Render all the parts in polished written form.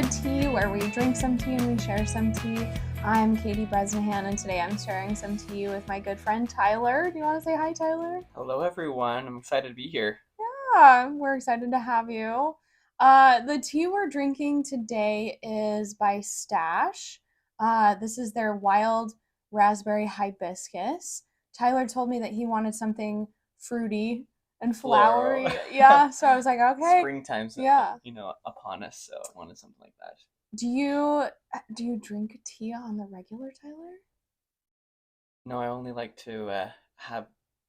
Tea, where we drink some tea and we share some tea. I'm Katie Bresnahan, and today I'm sharing some tea with my good friend Tyler. Do you want to say hi, Tyler? Hello, everyone. I'm excited to be here. Yeah, we're excited to have you. The tea we're drinking today is by Stash. This is their Wild Raspberry Hibiscus. Tyler told me that he wanted something fruity and Floral. flowery. Yeah, so I was like, okay, Springtime's, yeah. upon us, so I wanted something like that. Do you drink tea on the regular, Tyler? No, I only like to have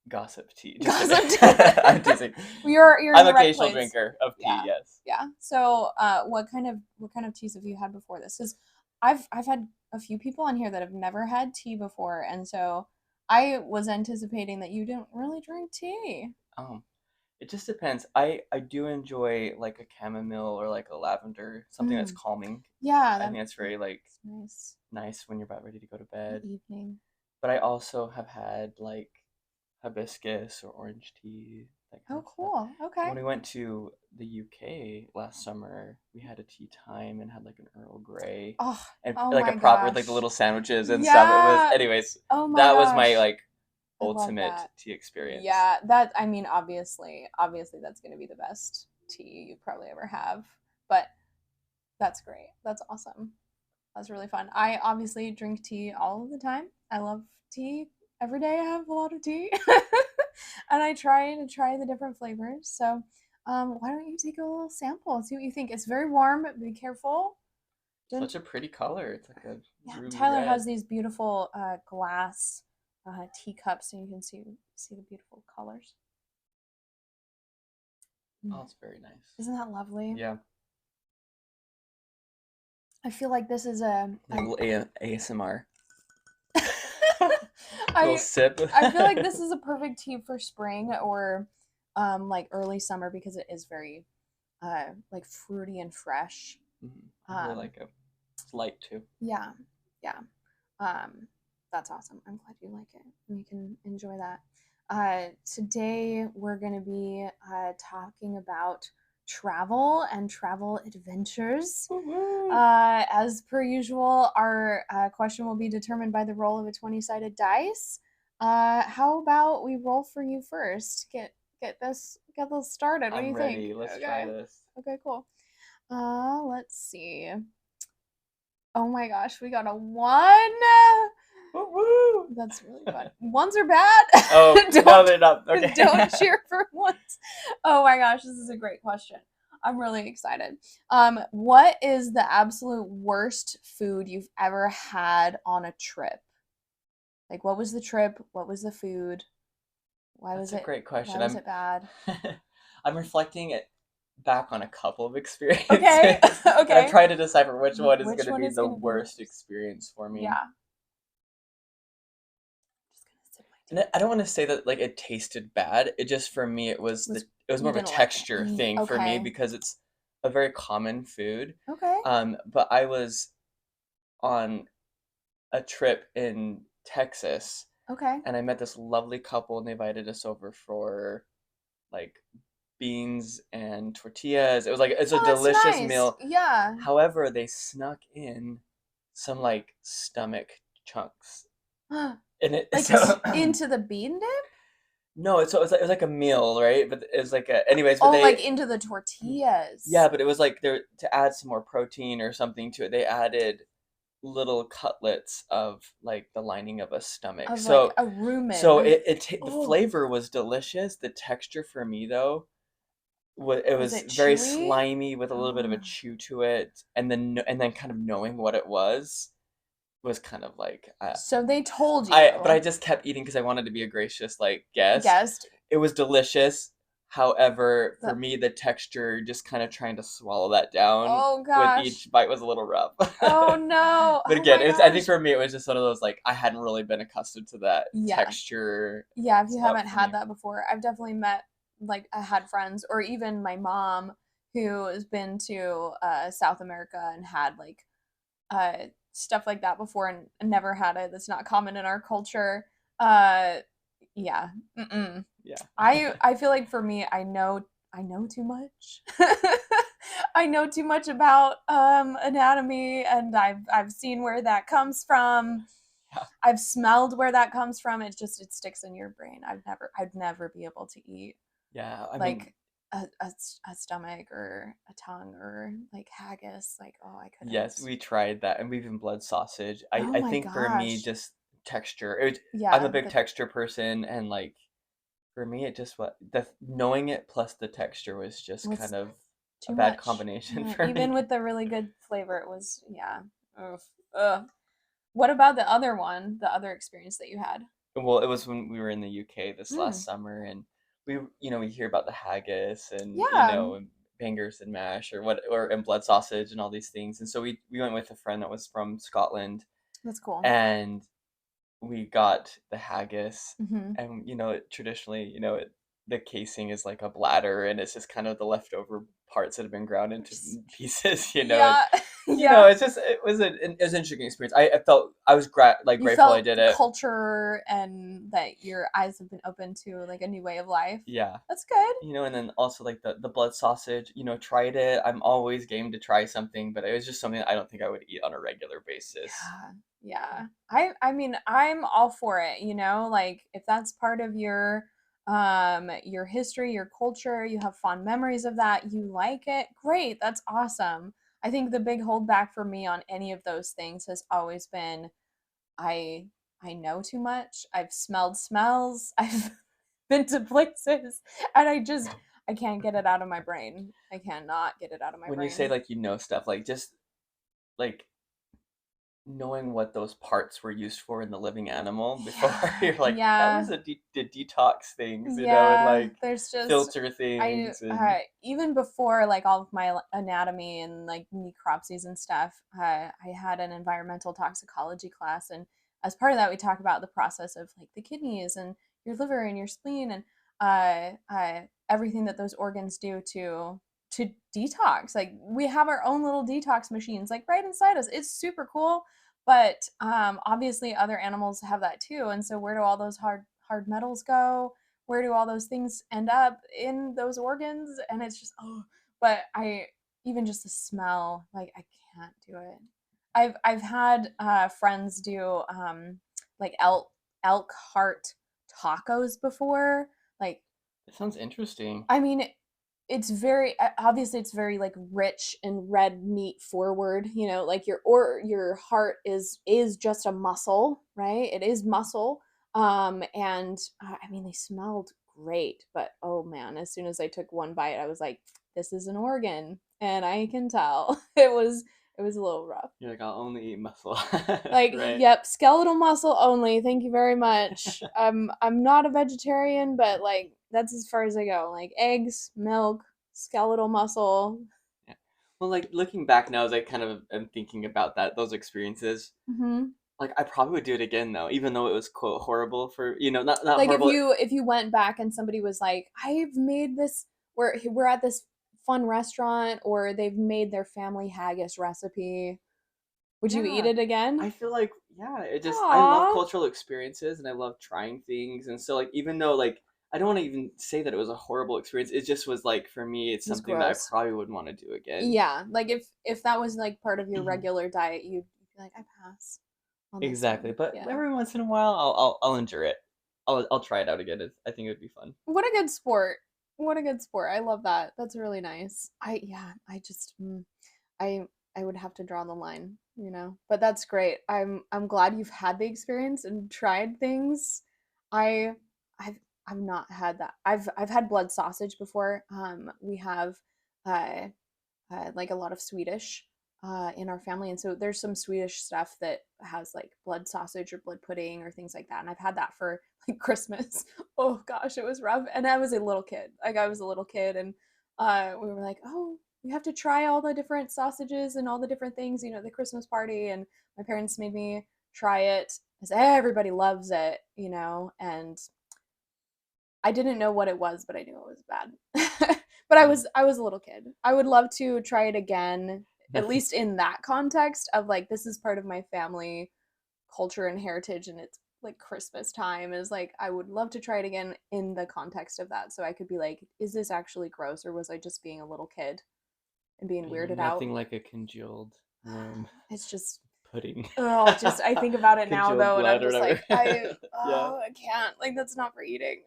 gossip tea. Just Gossip kidding. tea. I'm teasing. You're in I'm the an right occasional place. drinker of tea, Yeah, yes. yeah. So, what kind of teas have you had before this? Because I've had a few people on here that have never had tea before, and so I was anticipating that you didn't really drink tea. Um, it just depends. I do enjoy like a chamomile or like a lavender, something that's Mm. calming. Yeah, I think that's very like that's nice. nice when you're about ready to go to The bed. evening. But I also have had like hibiscus or orange tea, that kind Oh, of stuff. cool. And Okay. when we went to the UK last summer, we had a tea time and had like an Earl Grey Oh, and oh like a my proper with like the gosh. little sandwiches and stuff. It was, Yeah. anyways, Oh my that was my gosh. like I love ultimate that. tea experience. Yeah, that I mean obviously that's going to be the best tea you probably ever have. But that's great. That's awesome. That's really fun. I obviously drink tea all of the time. I love tea. Every day I have a lot of tea. And I try the different flavors. So, why don't you take a little sample and see what you think? It's very warm. Be careful. Don't Such a pretty color. It's like a Yeah, ruby Tyler red. has these beautiful glass teacups, and you can see the beautiful colors. Oh, Mm. it's very nice. Isn't that lovely? Yeah, I feel like this is like a little ASMR. Little I sip. I feel like this is a perfect tea for spring or like early summer because it is very like fruity and fresh. I really Um like it. It's light too. yeah. Yeah. Um that's awesome. I'm glad you like it and you can enjoy that. Today we're going to be talking about travel and travel adventures. Woo-woo. As per usual, our question will be determined by the roll of a 20-sided dice. How about we roll for you first? Get this started. What do I'm you think? ready. Let's try Okay. this. Okay, cool. Let's see. Oh my gosh, we got a 1. Woo-woo. That's really fun. Ones are bad. Oh, no, don't they're not. Okay. don't cheer for ones. Oh my gosh, this is a great question. I'm really excited. What is the absolute worst food you've ever had on a trip? Like, what was the trip? What was the food? Why That's was a it? great Why question. was it bad? I'm reflecting it back on a couple of experiences, Okay, and I'm okay. trying to decipher which one is Which going to one be is the gonna be the worst worst? experience for me. Yeah. Just gonna sip my And tea. I don't want to say that like it tasted bad. It just for me it was more You of a didn't like it? texture thing for me Okay. because it's a very common food. Okay. But I was on a trip in Texas Okay. and I met this lovely couple and they invited us over for like beans and tortillas. It was like it's a Oh, that's delicious nice. meal. Yeah. However, they snuck in some like stomach chunks in it. Like So into the bean dip? no, it was like a meal, right? But it was like a anyways, but Oh, they like into the tortillas. yeah, but it was like there to add some more protein or something to it. They added little cutlets of like the lining of a stomach. Of like a So rumen. the Oh, flavor was delicious. The texture for me though it was was it very chewy? slimy with a little bit of a Oh. chew to it, and then kind of knowing what it was kind of like So they told I you, just kept eating because I wanted to be a gracious like guest. guessed It was delicious. However, for the. me, the texture just kind of trying to swallow that down Oh with gosh. each bite was a little rough. Oh no. But Oh again, my it's I think gosh. for me it was just one of those like I hadn't really been accustomed to that Yeah. texture Yeah, if you stuff haven't for had me. that before, I've definitely met, like, I had friends, or even my mom who has been to South America and had like stuff like that before and never had it. That's not common in our culture. Uh, yeah. Mm-mm. Yeah. I feel like for me, I know too much. I know too much about anatomy, and I've seen where that comes from. Yeah. I've smelled where that comes from. It just it sticks in your brain. I'd never be able to eat Yeah, I mean, like a stomach or a tongue or like haggis. Like, oh, I yes, couldn't. we tried that, and we even blood sausage. I Oh I my think for me, gosh. just texture. I'm a Yeah, big the texture person, and like for me, it just what the knowing it plus the texture was just was kind of a too bad much. combination Yeah, for even me. with the really good flavor, it was yeah. Ugh. Ugh. What about the other one, the other experience that you had? Well, it was when we were in the UK this last Mm. summer, and we hear about the haggis and Yeah, and bangers and mash and blood sausage and all these things, and so we went with a friend that was from Scotland, that's cool. and we got the haggis, Hmm. and traditionally, the casing is like a bladder, and it's just kind of the leftover parts that have been ground into pieces, and Yeah, yeah. it was an interesting experience. I felt I was You grateful I felt did it. culture and that your eyes have been open to like a new way of life. Yeah. That's good. And then also like the blood sausage, tried it. I'm always game to try something, but it was just something that I don't think I would eat on a regular basis. Yeah. Yeah. I mean, I'm all for it, like if that's part of your history, your culture, you have fond memories of that, you like it, great. That's awesome. I think the big holdback for me on any of those things has always been I I know too much. I've smelled smells. I've been to places and I can't get it out of my brain. I cannot get it out of my When you say brain. like stuff, like just like knowing what those parts were used for in the living animal before Yeah. you're like, that was Yeah. to detox things, and Yeah, like there's just filter I things and even before like all of my anatomy and like necropsies and stuff, I had an environmental toxicology class, and as part of that, we talk about the process of like the kidneys and your liver and your spleen and everything that those organs do to detox. Like we have our own little detox machines, like right inside us. It's super cool, but obviously other animals have that too. And so where do all those hard metals go? Where do all those things end up in those organs? And it's just oh, but I even just the smell, like I can't do it. I've had friends do like elk heart tacos before. Like it sounds interesting. I mean, it's very obviously it's very like rich and red meat forward, like your heart is just a muscle, right? It is muscle. And I mean they smelled great, but oh man, as soon as I took one bite, I was like, this is an organ, and I can tell it was a little rough. You're like, I'll only eat muscle. Like, Right. yep, skeletal muscle only. Thank you very much. I'm not a vegetarian, but like that's as far as I go. Like eggs, milk, skeletal muscle. Yeah. Well, like looking back now as I kind of am thinking about those experiences, Hmm. like I probably would do it again though, even though it was quote horrible for not Like if horrible. you went back and somebody was like, "I've made this. We're at this fun restaurant, or they've made their family haggis recipe. Would you eat Yeah. it again?" I feel like yeah, I love Aw, cultural experiences and I love trying things, and so like even though like I don't want to even say that it was a horrible experience, it just was like for me it's it was something that I gross. probably wouldn't want to do again. Yeah, like if that was like part of your regular diet, you'd be like, I pass on this Exactly, one. but Yeah. every once in a while I'll endure it. I'll try it out again. I think it would be fun. What a good sport. What a good sport. I love that. That's really nice. Yeah, I just I I would have to draw the line, But that's great. I'm glad you've had the experience and tried things. I I've not had that. I've had blood sausage before. We have uh like a lot of Swedish in our family, and so there's some Swedish stuff that has like blood sausage or blood pudding or things like that. And I've had that for like Christmas. Oh gosh, it was rough. And I was a little kid. Like I was a little kid, and we were like, oh, you have to try all the different sausages and all the different things, the Christmas party. And my parents made me try it because everybody loves it, and I didn't know what it was, but I knew it was bad. But I Mm. was I was a little kid. I would love to try it again, at Nothing. least in that context of like this is part of my family culture and heritage, and it's like Christmas time is like I would love to try it again in the context of that, so I could be like, is this actually gross or was I just being a little kid? and being I know weirded out. nothing like a congealed worm It's just, pudding. oh, just I think about it now Congealed though, and I'm blood or just whatever. like, Yeah. I can't. Like that's not for eating.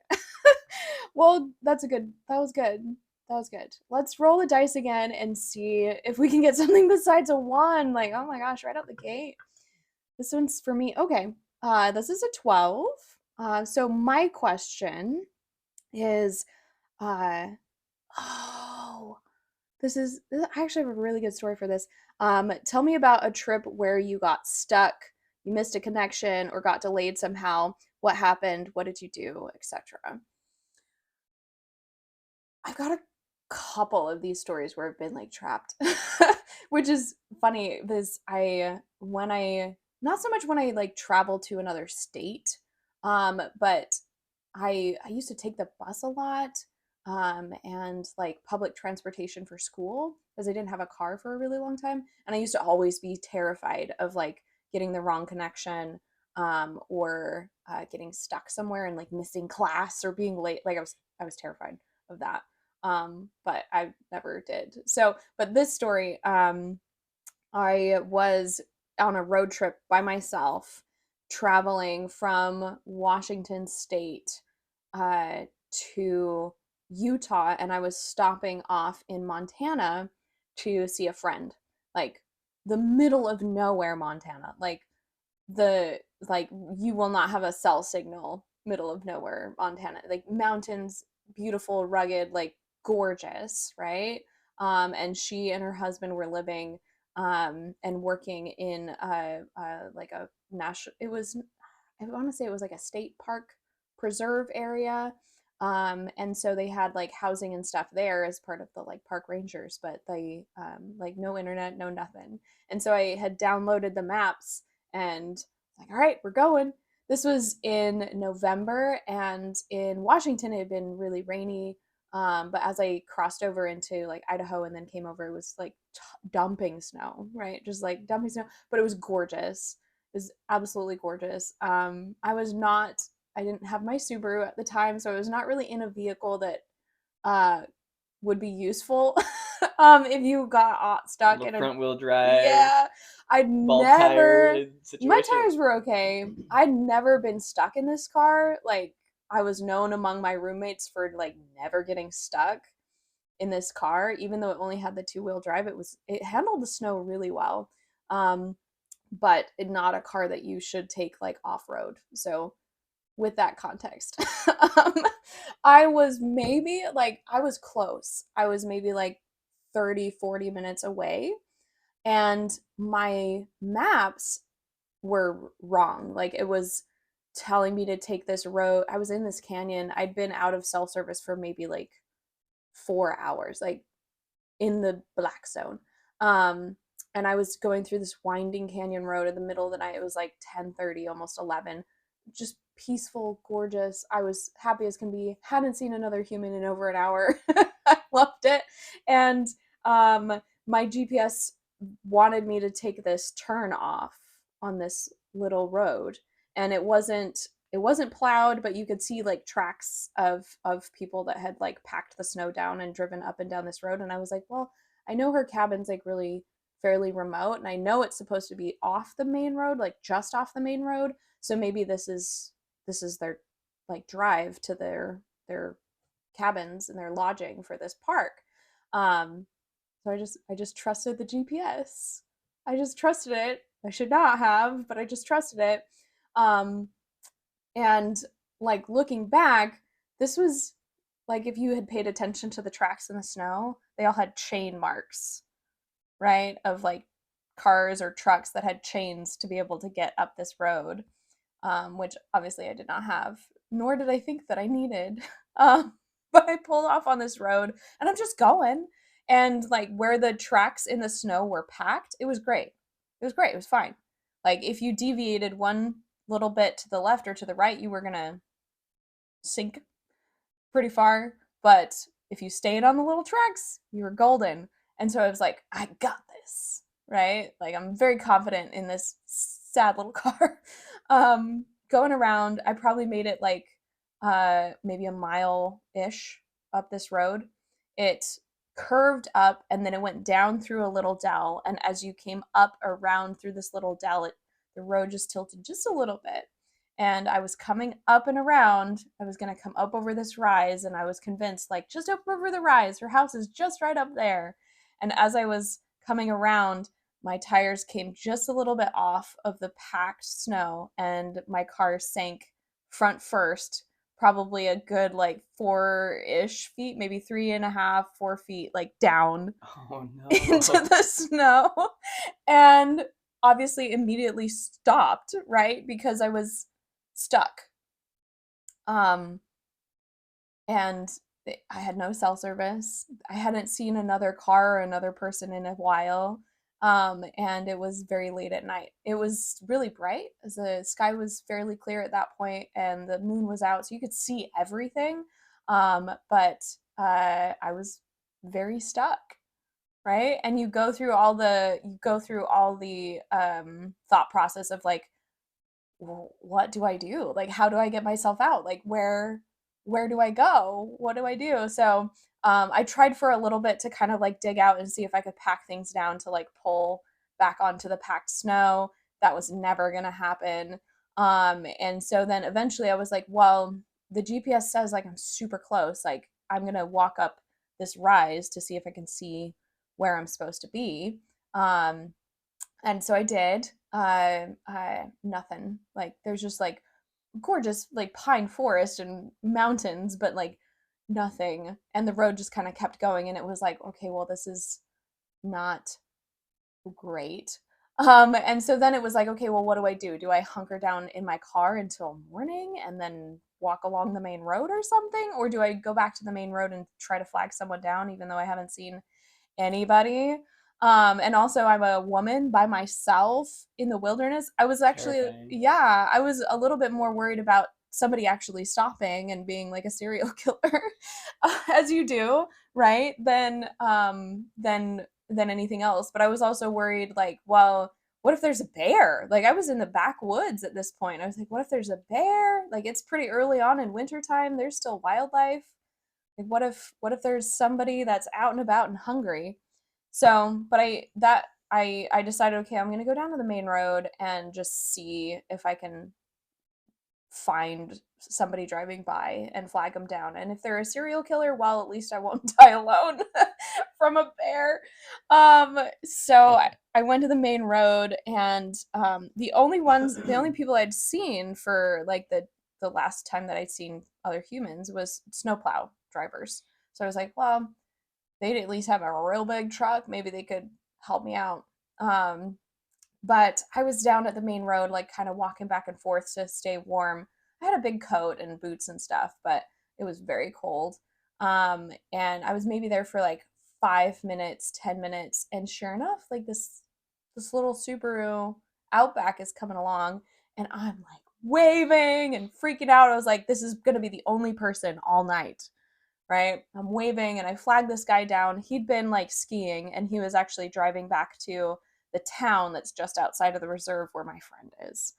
Well, that's a good. That was good. That was good. Let's roll the dice again and see if we can get something besides a one. Like, oh my gosh, right out the gate. This one's for me. Okay. This is a 12. So my question is, uh, oh, I actually have a really good story for this. Tell me about a trip where you got stuck, you missed a connection, or got delayed somehow. What happened? What did you do, etc. I've got a couple of these stories where I've been like trapped, which is funny because not so much when I like travel to another state, but I used to take the bus a lot, and like public transportation for school because I didn't have a car for a really long time, and I used to always be terrified of like getting the wrong connection, or getting stuck somewhere and like missing class or being late. Like I was terrified of that, but I never did. So, but this story, I was on a road trip by myself, traveling from Washington State uh, to Utah, and I was stopping off in Montana to see a friend, like the middle of nowhere, Montana, the like you will not have a cell signal, middle of nowhere Montana, like mountains, beautiful, rugged, like gorgeous, right? And she and her husband were living and working in like a national, it was, I want to say it was like a state park preserve area. And so they had like housing and stuff there as part of the like park rangers, but they like no internet, no nothing. And so I had downloaded the maps and like, all right, we're going. This was in November, and in Washington, it had been really rainy. But as I crossed over into like Idaho and then came over, it was like dumping snow, right? Just like dumping snow, but it was gorgeous. It was absolutely gorgeous. I didn't have my Subaru at the time, so I was not really in a vehicle that uh, would be useful if you got stuck Little in a, front wheel drive, yeah. I'd bald never, tire my situation. tires were okay. I'd never been stuck in this car. Like I was known among my roommates for like never getting stuck in this car, even though it only had the two-wheel drive. It handled the snow really well. Um, but not a car that you should take like off-road. So with that context. um, I was close. I was maybe like 30, 40 minutes away. And my maps were wrong. Like it was telling me to take this road. I was in this canyon. I'd been out of cell service for maybe like 4 hours, like in the black zone. And I was going through this winding canyon road in the middle of the night. It was like 10:30, almost 11. Just peaceful, gorgeous. I was happy as can be. Hadn't seen another human in over an hour. I loved it. And my GPS wanted me to take this turn off on this little road, and it wasn't plowed, but you could see like tracks of people that had like packed the snow down and driven up and down this road. And I was like, well, I know her cabin's like really fairly remote, and I know it's supposed to be off the main road, like just off the main road. So maybe this is their like drive to their cabins and their lodging for this park. So I just trusted the GPS. I just trusted it. I should not have, but I just trusted it. Um, and like looking back, this was like if you had paid attention to the tracks in the snow, they all had chain marks, right? Of like cars or trucks that had chains to be able to get up this road, which obviously I did not have, nor did I think that I needed. Um, but I pulled off on this road and I'm just going. And like where the tracks in the snow were packed, it was great. It was great. It was fine. Like if you deviated one little bit to the left or to the right, you were going to sink pretty far. But if you stayed on the little tracks, you were golden. And so I was like, I got this, right? Like I'm very confident in this sad little car. Going around, I probably made it like maybe a mile ish up this road. It curved up, and then it went down through a little dell. And as you came up around through this little dell, the road just tilted just a little bit. And I was coming up and around. I was going to come up over this rise, and I was convinced, like, just up over the rise. Her house is just right up there. And as I was coming around, my tires came just a little bit off of the packed snow, and my car sank front first, probably a good like 4-ish feet, maybe 3.5, 4 feet, like down Oh into no. the snow. And obviously immediately stopped, right? Because I was stuck. Um, and I had no cell service. I hadn't seen another car or another person in a while. And it was very late at night. It was really bright, as the sky was fairly clear at that point, and the moon was out, so you could see everything. But I was very stuck, right? And you go through all the thought process of like, well, what do I do? Like, how do I get myself out? Like, where do I go? What do I do? So I tried for a little bit to kind of like dig out and see if I could pack things down to like pull back onto the packed snow. That was never gonna happen. And so then eventually I was like, well, the GPS says like I'm super close. Like I'm gonna walk up this rise to see if I can see where I'm supposed to be. Um, and so I did. Nothing. Like there's just like gorgeous like pine forest and mountains, but like nothing. And the road just kind of kept going, and it was like, okay, well, this is not great. And so then it was like, okay, well, what do I do? Do I hunker down in my car until morning and then walk along the main road or something? Or do I go back to the main road and try to flag someone down, even though I haven't seen anybody? And also, I'm a woman by myself in the wilderness. I was actually, Terrifying. yeah, I was a little bit more worried about somebody actually stopping and being like a serial killer, as you do, right? Than anything else. But I was also worried, like, well, what if there's a bear? Like, I was in the backwoods at this point. I was like, what if there's a bear? Like, it's pretty early on in wintertime. There's still wildlife. Like, what if there's somebody that's out and about and hungry? So, but I decided, okay, I'm gonna go down to the main road and just see if I can find somebody driving by and flag them down. And if they're a serial killer, well, at least I won't die alone from a bear. So I went to the main road, and the only people I'd seen for like the last time that I'd seen other humans was snowplow drivers. So I was like, well, they'd at least have a real big truck. Maybe they could help me out. Um, but I was down at the main road, like kind of walking back and forth to stay warm. I had a big coat and boots and stuff, but it was very cold. And I was maybe there for like 5 minutes, 10 minutes, and sure enough, like this little Subaru Outback is coming along, and I'm like waving and freaking out. I was like, this is gonna be the only person all night, right? I'm waving and I flagged this guy down. He'd been like skiing, and he was actually driving back to the town that's just outside of the reserve where my friend is.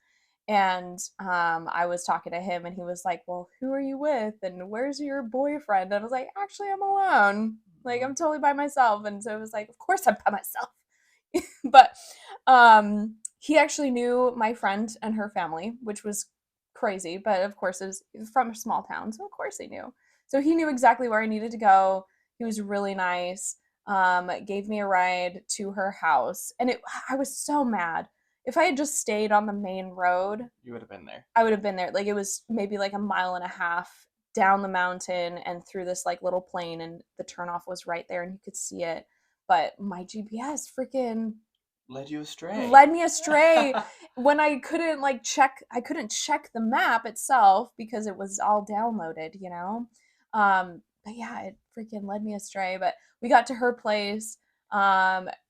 And I was talking to him, and he was like, well, who are you with? And where's your boyfriend? And I was like, actually, I'm alone. Like, I'm totally by myself. And so it was like, of course I'm by myself. But he actually knew my friend and her family, which was crazy. But of course, it was from a small town. So of course he knew. So he knew exactly where I needed to go. He was really nice. Gave me a ride to her house. And I was so mad. If I had just stayed on the main road, You would have been there. I would have been there. Like, it was maybe like a mile and a half down the mountain and through this like little plain, and the turnoff was right there and you could see it. But my GPS freaking Led you astray. led me astray when I couldn't check the map itself because it was all downloaded, you know. But yeah, it freaking led me astray. But we got to her place.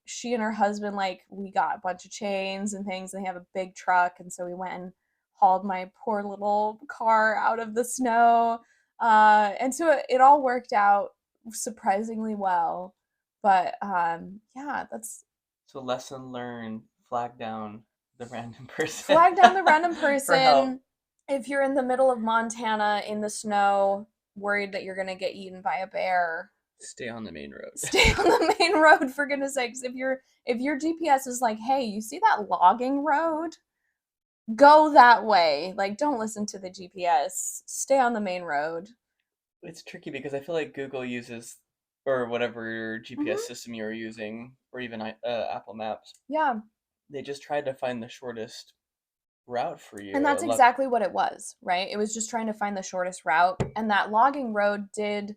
She and her husband, like, we got a bunch of chains and things, and they have a big truck, and so we went and hauled my poor little car out of the snow. And so it all worked out surprisingly well. But yeah, that's So lesson learned, flag down the random person flag down the random for help. person. If you're in the middle of Montana in the snow, worried that you're going to get eaten by a bear, Stay on the main road. Stay on the main road, for goodness sakes. If your GPS is like, hey, you see that logging road? Go that way. Like, don't listen to the GPS. Stay on the main road. It's tricky because I feel like Google uses, or whatever GPS Hmm. system you're using, or even Apple Maps, Yeah. they just try to find the shortest route for And you. that's exactly what it was, right? It was just trying to find the shortest route. And that logging road did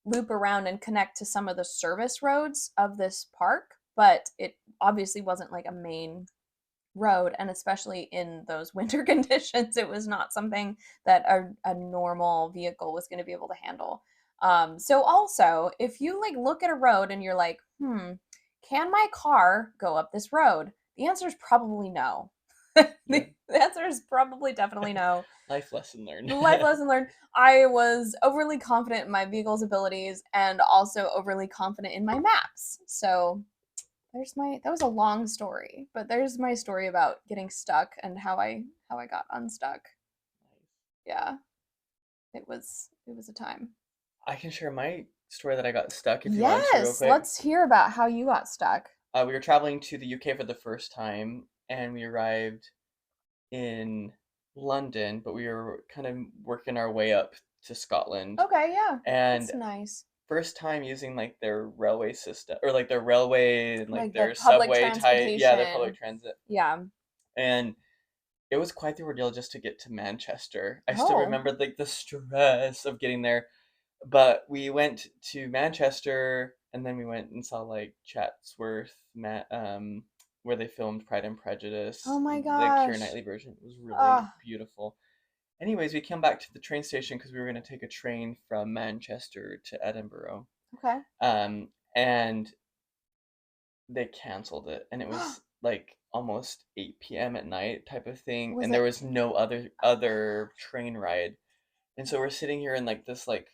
loop around and connect to some of the service roads of this park, but it obviously wasn't like a main road. And especially in those winter conditions, it was not something that a normal vehicle was going to be able to handle. So also, if you like look at a road and you're like, can my car go up this road? The answer is probably no. Yeah. The answer is probably definitely no. Life lesson learned. The life lesson learned. I was overly confident in my vehicle's abilities and also overly confident in my maps. So that was a long story, but there's my story about getting stuck and how I got unstuck. Yeah, it was a time. I can share my story that I got stuck if you want to real Yes, quick. let's hear about how you got stuck. We were traveling to the UK for the first time, and we arrived in London, but we were kind of working our way up to Scotland. Okay, yeah. And That's nice. first time using like their railway system, or like their railway and like Like the their public subway type, yeah, their public transportation. transit. Yeah. And it was quite the ordeal just to get to Manchester. I still Oh. remember like the stress of getting there. But we went to Manchester, and then we went and saw like Chatsworth, where they filmed Pride and Oh Prejudice, my the Keira gosh. Knightley version. It was really Ah. beautiful. Anyways, we came back to the train station because we were going to take a train from Manchester to Edinburgh. Okay. And they canceled it, and it was like almost 8 p.m. at night type of thing, Was and there it? was no other train ride. And so we're sitting here in like this like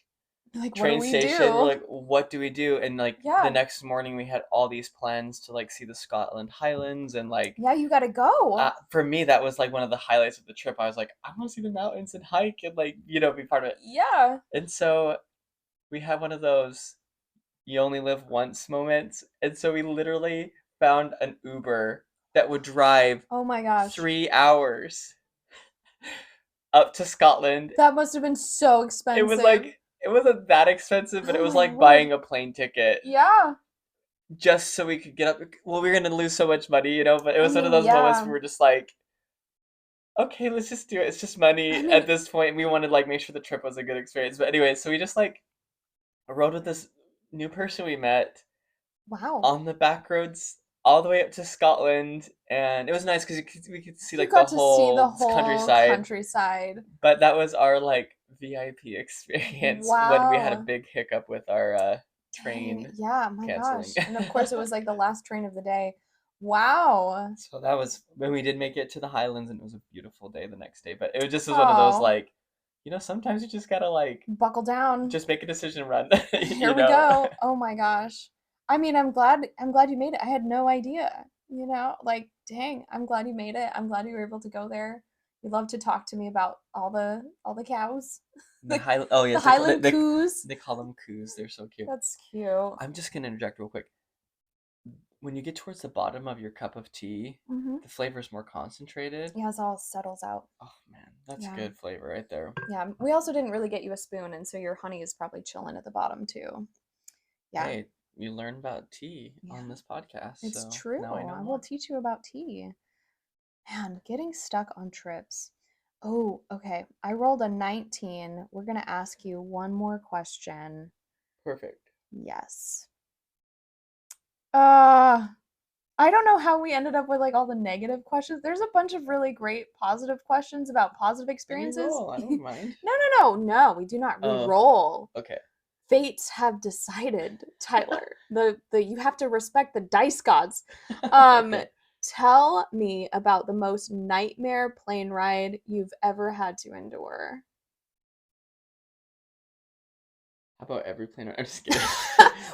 Like, what do train we station. We're do? like, what do we do? And like the Yeah. next morning, we had all these plans to like see the Scotland Highlands, and like Yeah, you gotta go. for me, that was like one of the highlights of the trip. I was like, I want to see the mountains and hike and like be part of it. Yeah. And so we had one of those you only live once moments, and so we literally found an Uber that would drive Oh my gosh. 3 hours up to Scotland. That must have been so It was expensive. like it wasn't that expensive, but it Oh was my like word. buying a plane ticket Yeah. just so we could get up. Well, we were gonna lose so much money, but it I was one of mean, those moments where yeah. we're just like, okay, let's just do it. It's just I money mean, at this point. We wanted like make sure the trip was a good experience. But anyway, so we just like rode with this new person we met wow. on the back roads all the way up to Scotland, and it was nice because we could see You like the got to see the whole whole countryside. countryside. But that was our like VIP experience when we had a Wow. big hiccup with our Dang. train Yeah, my canceling. gosh. And of course, it was like the last train of the day. Wow. So that was when we did make it to the Highlands, and it was a beautiful day the next day. But it just was one of those Oh, like, sometimes you just gotta like buckle down. just make a decision and run. Here we go. Oh my gosh. I mean, I'm glad you made it. I had no idea. Like, dang, I'm glad you made it. I'm glad you were able to go there. You'd love to talk to me about all the cows. The The High oh the yes, Highland coos. they call them coos. They're so cute. That's cute. I'm just gonna interject real quick. When you get towards the bottom of your cup of tea, Mhm. the flavor's more concentrated. Yeah, it all settles out. Oh man, that's Yeah. good flavor right there. Yeah. We also didn't really get you a spoon, and so your honey is probably chilling at the bottom too. Yeah. Hey, we learned about tea on Yeah. this podcast, It's so true. now I know I will more. teach you about tea. Man, getting stuck on trips. Oh, okay. I rolled a 19. We're going to ask you one more question. Perfect. Yes. Uh, I don't know how we ended up with like all the negative questions. There's a bunch of really great positive questions about positive experiences. Reroll, I No, don't mind. no, no, no. We do not Oh, re-roll. okay. Fates have decided, Tyler. The you have to respect the dice gods. Um, Okay. Tell me about the most nightmare plane ride you've ever had to endure. How about every planner? I'm just kidding.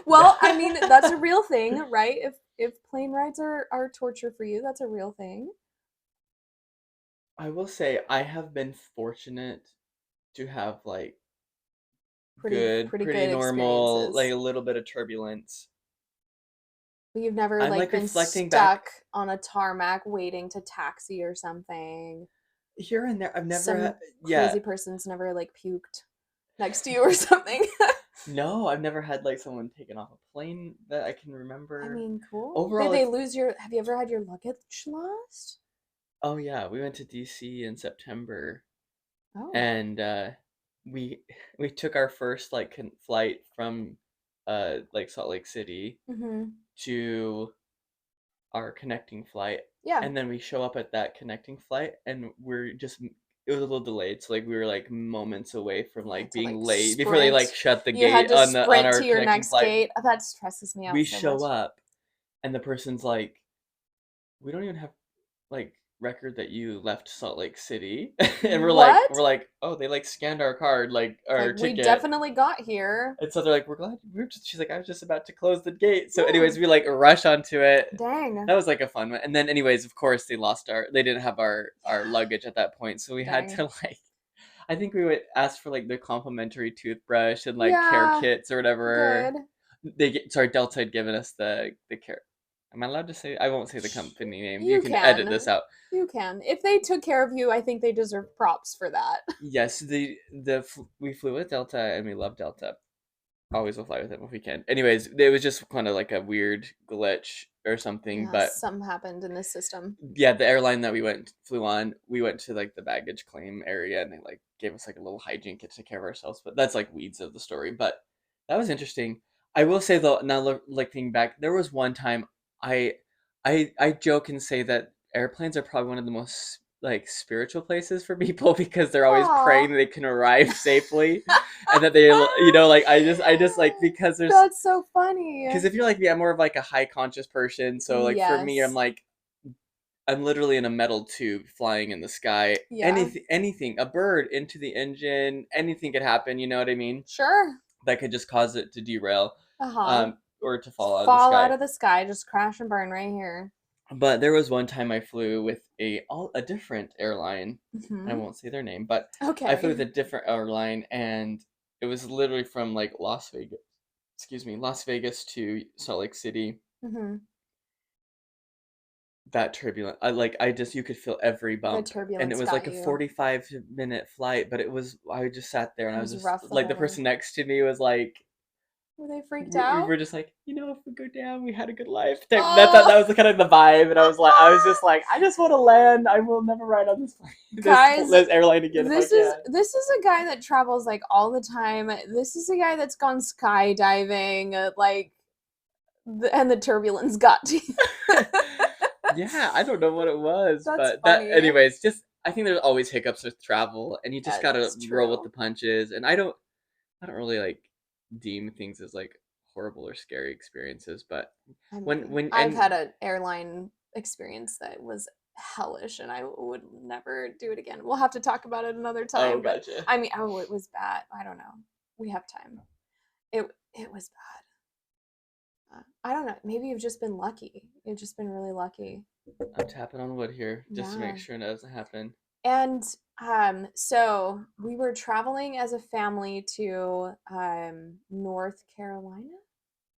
Well, I mean, that's a real thing, right? If plane rides are torture for you, that's a real thing. I will say I have been fortunate to have like good, pretty pretty good normal, like experiences. a little bit of turbulence. But you've never I'm like like been reflecting back stuck on a tarmac waiting to taxi or something. here and there. I've never Some had, yeah, crazy person's never like puked next to you or something. no, I've never had like someone taken off a plane that I can I remember. mean, cool. Did Overall, they it's lose your? Have you ever had your luggage lost? oh yeah, we went to DC in September, Oh. and we we took our first like flight from like Salt Lake City Mm-hmm. to our connecting flight, Yeah. and then we show up at that connecting flight, and we're just it was a little delayed, so like we were like moments away from You had like to being like late before they like sprint. shut the You had gate to on sprint our to your connecting next flight. gate. That stresses me out We so show much. up, and the person's like, "We don't even have like record that you left Salt Lake City," and we're What? like, "Oh, they like scanned our card, like It's our like we ticket." definitely got here. And so they're like, "We're glad we're just." She's like, "I was just about to close the gate." So, Hmm. anyways, we like rush onto it. Dang. That was like a fun one. And then, anyways, of course, they didn't have our Yeah. luggage at that point, so we had Dang. to like, I think we would ask for like the complimentary toothbrush and like care Yeah. kits or whatever. Good. Sorry, Delta had given us the care. Am I allowed to say? I won't say the company name. You You can edit this can. out. You can. If they took care of you, I think they deserve props for that. Yes, we flew with Delta and we love Delta. Always will fly with them if we can. Anyways, it was just kind of like a weird glitch or something, Yeah, but something happened in this system. yeah, the airline that flew on, we went to like the baggage claim area and they like gave us like a little hygiene kit to take care of ourselves. But that's like weeds of the story. But that was interesting. I will say though, now looking back, there was one time I I joke and say that airplanes are probably one of the most like spiritual places for people because they're always Aw. praying they can arrive safely and that they like I just like That's so funny. because if you're like me, I'm more of like a high conscious person. So like for me, Yes. I'm literally in a metal tube flying in the sky. Yeah. Anything, a bird into the engine, anything could happen. You know what I mean? Sure. That could just cause it to derail, Uh-huh. or to fall Just out of the fall out sky. of the sky, just crash and burn right here. But there was one time I flew with a different airline. I Hmm. won't say their name, but I flew Okay. with a different airline, and it was literally from like Las Vegas. Excuse me, Las Vegas to Salt Lake City. Hmm. That turbulent. I just you could feel every The bump. And it turbulence was like got a you. 45-minute flight, but I just sat there and It I was was just rough the like the whole way. person next to me was like Were they freaked we out? were just like, if we go down, we had a good life. That Oh, was kind of the vibe, and I was just like, I just want to land. I will never ride on this plane, guys, this airline again if I this is can. this is a guy that travels like all the time. This is a guy that's gone skydiving, like, and the turbulence got to you. Yeah, I don't know what it was, That's but that funny. anyways, just I think there's always hiccups with travel, and you just gotta That's roll with true. the punches. And I don't really like deem things as like horrible or scary experiences, but I mean, when I've and had an airline experience that was hellish and I would never do it again. We'll have to talk about it another oh, time, but gotcha. I mean, oh, it was bad. I don't know. We have time. It was bad. I don't know. Maybe you've just been lucky. You've just been really lucky. I'm tapping on wood here just to make Yeah. sure it doesn't happen. And so we were traveling as a family to North Carolina.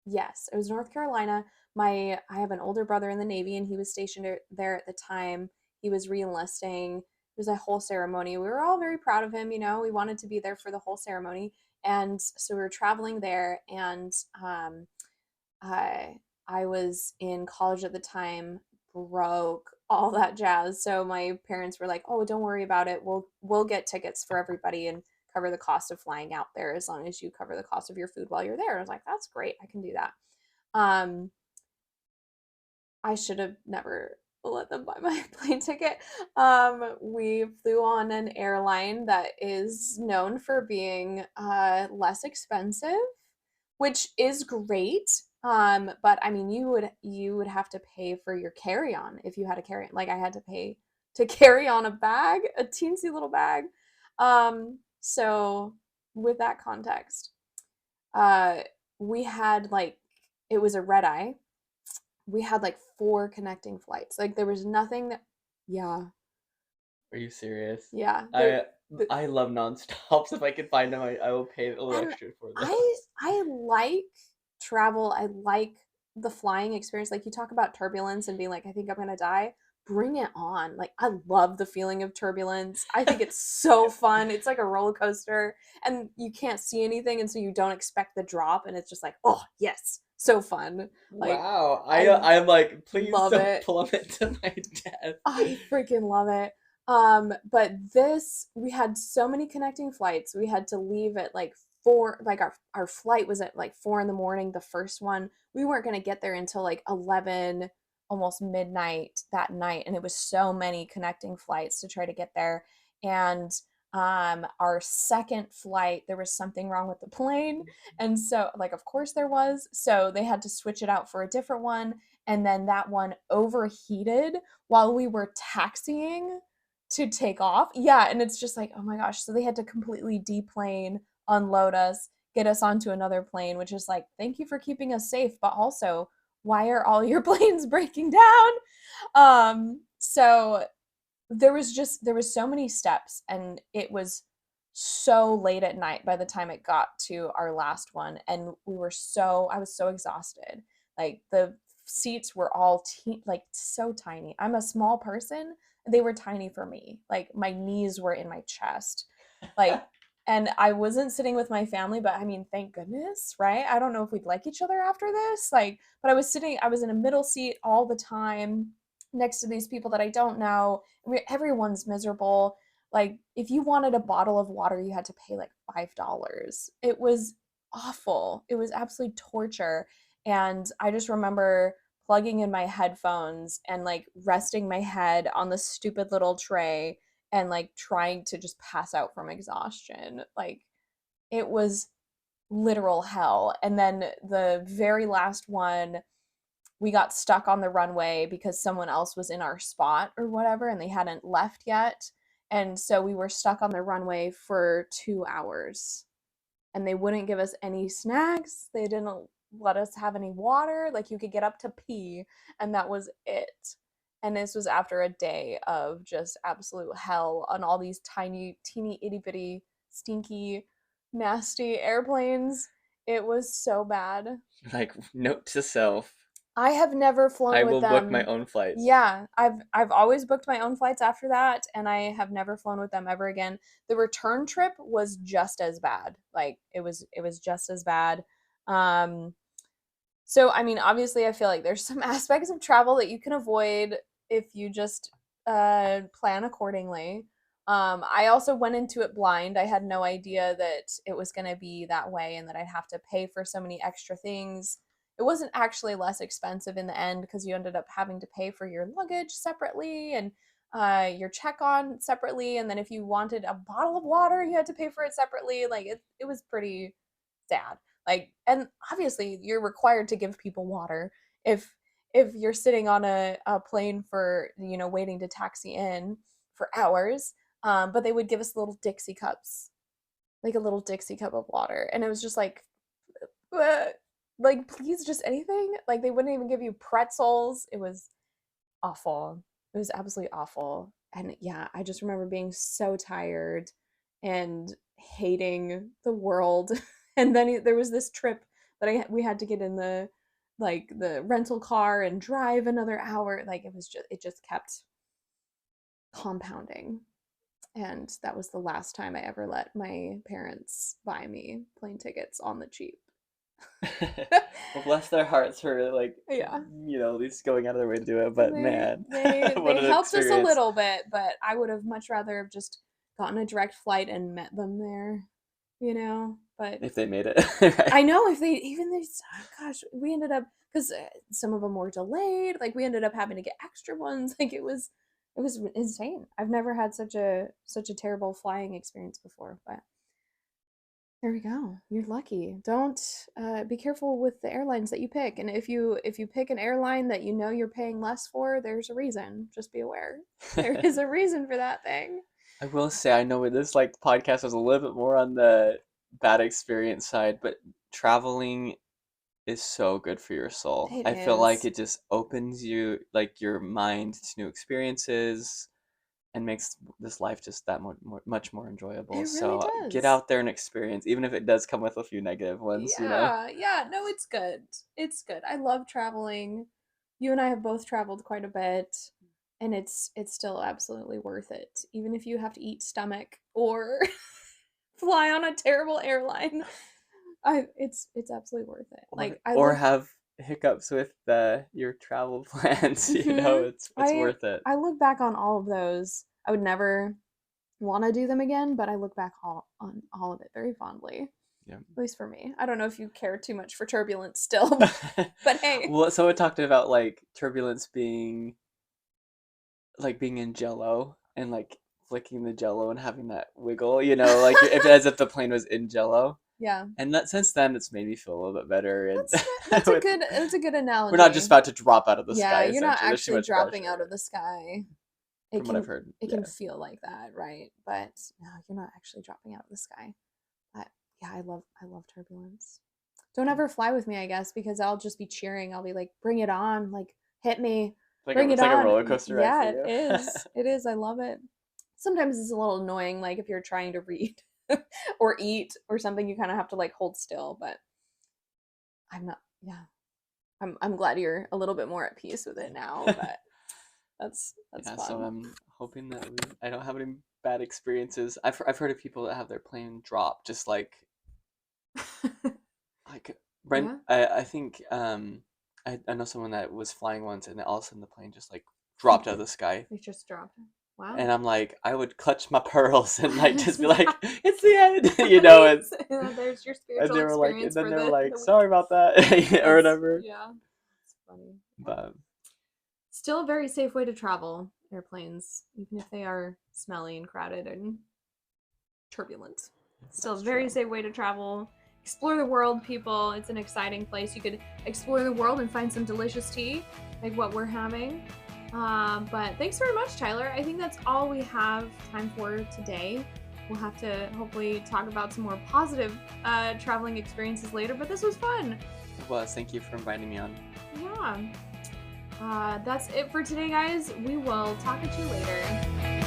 Yes, it was North Carolina. I have an older brother in the Navy, and he was stationed there at the time. He was reenlisting. It was a whole ceremony. We were all very proud of him. We wanted to be there for the whole ceremony, and so we were traveling there. And I I was in college at the time, broke, all that jazz. So my parents were like, "Oh, don't worry about it. We'll get tickets for everybody and cover the cost of flying out there as long as you cover the cost of your food while you're there." I was like, "That's great. I can do that." Um, I should have never let them buy my plane ticket. We flew on an airline that is known for being less expensive, which is great. But I mean, you would have to pay for your carry on if you had a carry on. Like I had to pay to carry on a bag, a teensy little bag. So with that context, uh, we had like it was a red eye. We had like four connecting flights. Like there was nothing that, yeah, Are you serious? yeah. I I love nonstops. If I can find them, I will pay a little And extra for I those. I like travel. I like the flying experience. Like you talk about turbulence and being like, I think I'm gonna die. Bring it on. Like I love the feeling of turbulence. I think it's so fun. It's like a roller coaster and you can't see anything and so you don't expect the drop and it's just like, oh yes, so fun. Like Wow. I I'm like, please love don't it. plummet to my death. I freaking love it. But this, we had so many connecting flights. We had to leave at like 4, like our flight was at like 4 in the morning, the first one. We weren't gonna get there until like 11, almost midnight that night, and it was so many connecting flights to try to get there. And our second flight, there was something wrong with the plane, and so like of course there was. So they had to switch it out for a different one, and then that one overheated while we were taxiing to take off. Yeah, and it's just like, oh my gosh. So they had to completely deplane, unload us, get us onto another plane, which is like, thank you for keeping us safe, but also, why are all your planes breaking down? So there was so many steps and it was so late at night by the time it got to our last one and I was so exhausted. Like the seats were all like so tiny. I'm a small person. They were tiny for me. Like my knees were in my chest. Like and I wasn't sitting with my family, but I mean, thank goodness, right? I don't know if we'd like each other after this. Like, but I was in a middle seat all the time next to these people that I don't know. Everyone's miserable. Like if you wanted a bottle of water, you had to pay like $5. It was awful. It was absolute torture. And I just remember plugging in my headphones and like resting my head on the stupid little tray and like trying to just pass out from exhaustion. Like it was literal hell. And then the very last one, we got stuck on the runway because someone else was in our spot or whatever and they hadn't left yet. And so we were stuck on the runway for 2 hours and they wouldn't give us any snacks. They didn't let us have any water. Like you could get up to pee and that was it. And this was after a day of just absolute hell on all these tiny, teeny, itty bitty, stinky, nasty airplanes. It was so bad. Like, note to self, I have never flown I with will book my them. own flights. Yeah, I've always booked my own flights after that, and I have never flown with them ever again. The return trip was just as bad. Like it was just as bad. Um, so I mean, obviously, I feel like there's some aspects of travel that you can avoid if you just plan accordingly. I also went into it blind. I had no idea that it was going to be that way and that I'd have to pay for so many extra things. It wasn't actually less expensive in the end because you ended up having to pay for your luggage separately and your check on separately. And then if you wanted a bottle of water, you had to pay for it separately. Like it was pretty sad. Like, and obviously you're required to give people water if you're sitting on a plane for waiting to taxi in for hours. But they would give us little Dixie cups, like a little Dixie cup of water, and it was just uh, like please just anything. Like they wouldn't even give you pretzels. It was awful. It was absolutely awful. And yeah, I just remember being so tired and hating the world. And then there was this trip that we had to get in the rental car and drive another hour. Like it just kept compounding. And that was the last time I ever let my parents buy me plane tickets on the cheap. Well, bless their hearts for like, Yeah. at least going out of their way to do it. But They man, they what they an helped us a experience! little bit, but I would have much rather have just gotten a direct flight and met them there, you know? But If they made it, right? I know if they even they gosh, we ended up because some of them were delayed. Like we ended up having to get extra ones. Like it was insane. I've never had such a terrible flying experience before, but there we go. You're lucky. Don't be careful with the airlines that you pick. And if you pick an airline that you know you're paying less for, there's a reason. Just be aware. There is a reason for that thing. I will say, I know this like podcast was a little bit more on the bad experience side, but traveling is so good for your soul. It I feel like is. it just opens you like your mind to new experiences. and makes this life just that much more enjoyable. It really So get does. out there and experience, even if it does come with a few negative ones, you know? Yeah, yeah, no, it's good. It's good. I love traveling. You and I have both traveled quite a bit, and it's still absolutely worth it. Even if you have to eat stomach or fly on a terrible airline. It's absolutely worth it. Or Like I or look have hiccups with your travel plans, you know, mhm. it's worth it. I look back on all of those. I would never want to do them again, but I look back on all of it very fondly. Yeah. At least for me. I don't know if you care too much for Turbulence still, but hey. Well, someone talked about like turbulence being like being in jello and like flicking the jello and having that wiggle, you know, like if as if the plane was in jello. Yeah. And that since then it's made me feel a little bit better and That's with, a good we're not just analogy. about to drop out of the Yeah, sky you're not essentially. There's too actually much dropping out pressure of the sky. from what I've heard. It Yeah. can feel like that, right? But no, you're not actually dropping out of the sky. But yeah, I love Turbulence. Don't ever fly with me, I guess, because I'll just be cheering. I'll be like, "Bring it on! Like, hit me! Bring it It's like a on!" roller coaster ride for Yeah, it you. is. It is. I love it. Sometimes it's a little annoying, like if you're trying to read or eat or something, you kind of have to like hold still. But I'm not. Yeah, I'm glad you're a little bit more at peace with it now. But that's Yeah, so fun. I'm hoping that I don't have any bad experiences. I've heard of people that have their plane drop just like Brent. Yeah, I think I know someone that was flying once and then all of a sudden the plane just like dropped out of the sky. they just dropped. Wow. And I'm like, I would clutch my pearls and like just be like, it's the end, you know. And There's your and spiritual they were like, and experience then for they were like, the week. sorry about that, or That's whatever. yeah. It's funny. But Still a very safe way to travel, airplanes, even if they are smelly and crowded and turbulent. Still a that's very true. safe way to travel. Explore the world, people. It's an exciting place. You could explore the world and find some delicious tea, like what we're having. But thanks very much, Tyler. I think that's all we have time for today. We'll have to hopefully talk about some more positive traveling experiences later, but this was fun. It was. Thank you for inviting me on. Yeah. That's it for today, guys. We will talk at you later.